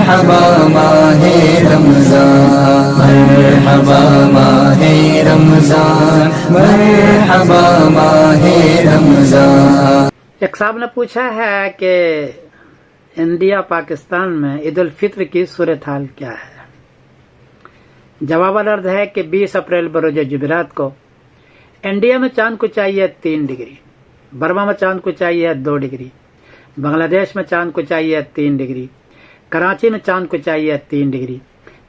मरहबा माहे रमजान, मरहबा माहे रमजान, मरहबा माहे रमजान। एक साहब ने पूछा है कि इंडिया पाकिस्तान में ईद उल फित्र की सूरत हाल क्या है। जवाब अर्ज है कि 20 अप्रैल बरोज जुमेरात को इंडिया में चांद को चाहिए 3 डिग्री, बर्मा में चांद को चाहिए 2 डिग्री, बांग्लादेश में चांद को चाहिए 3 डिग्री, कराची में चांद को चाहिए 3 डिग्री,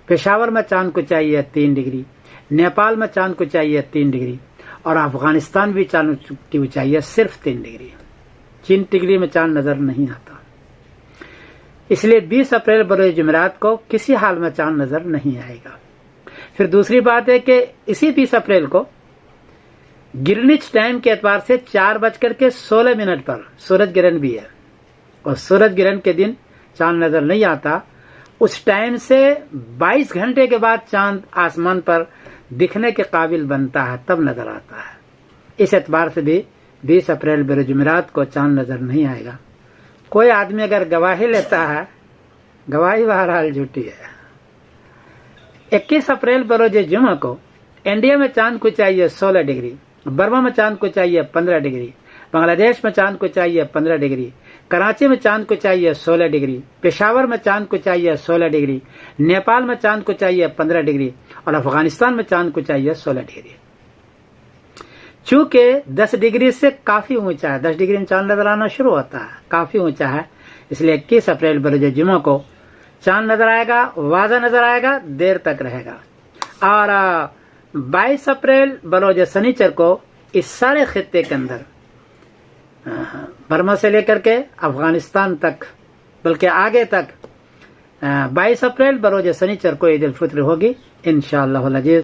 पेशावर में चांद को चाहिए 3 डिग्री, नेपाल में चांद को चाहिए 3 डिग्री और अफगानिस्तान भी चांद की चाहिए सिर्फ 3 डिग्री। 3 डिग्री में चांद नजर नहीं आता। इसलिए 20 अप्रैल बरोज जुमेरात को किसी हाल में चांद नजर नहीं आएगा। फिर दूसरी बात है कि इसी 20 अप्रैल को ग्रीनिच टाइम के एतबार से 4:16 पर सूरज ग्रहण भी है और सूरज ग्रहण के दिन चांद नजर नहीं आता। उस टाइम से 22 घंटे के बाद चांद आसमान पर दिखने के काबिल बनता है, तब नजर आता है। इस एतबार से भी 20 अप्रैल बरोज जुमेरात को चांद नजर नहीं आएगा। कोई आदमी अगर गवाही लेता है, गवाही बहरहाल झूठी है। 21 अप्रैल बरोज जुमा को इंडिया में चांद को चाहिए 16 डिग्री, बर्मा में चांद को चाहिए 15 डिग्री, बांग्लादेश में चांद को चाहिए 15 डिग्री, कराची में चांद को चाहिए 16 डिग्री, पेशावर में चांद को चाहिए 16 डिग्री, नेपाल में चांद को चाहिए 15 डिग्री और अफगानिस्तान में चांद को चाहिए 16 डिग्री। चूंकि 10 डिग्री से काफी ऊंचा है, 10 डिग्री में चांद नजर आना शुरू होता है, काफी ऊंचा है, इसलिए 21 अप्रैल बरोज जुमा को चांद नजर आएगा, वाज़ा नजर आएगा, देर तक रहेगा। और 22 अप्रैल बरोज शनिचर को इस सारे खित्ते के अंदर बर्मा से लेकर के अफगानिस्तान तक, बल्कि आगे तक 22 अप्रैल बरोज शनिचर को ईद उल फित्र होगी इंशाअल्लाह अज़ीज़।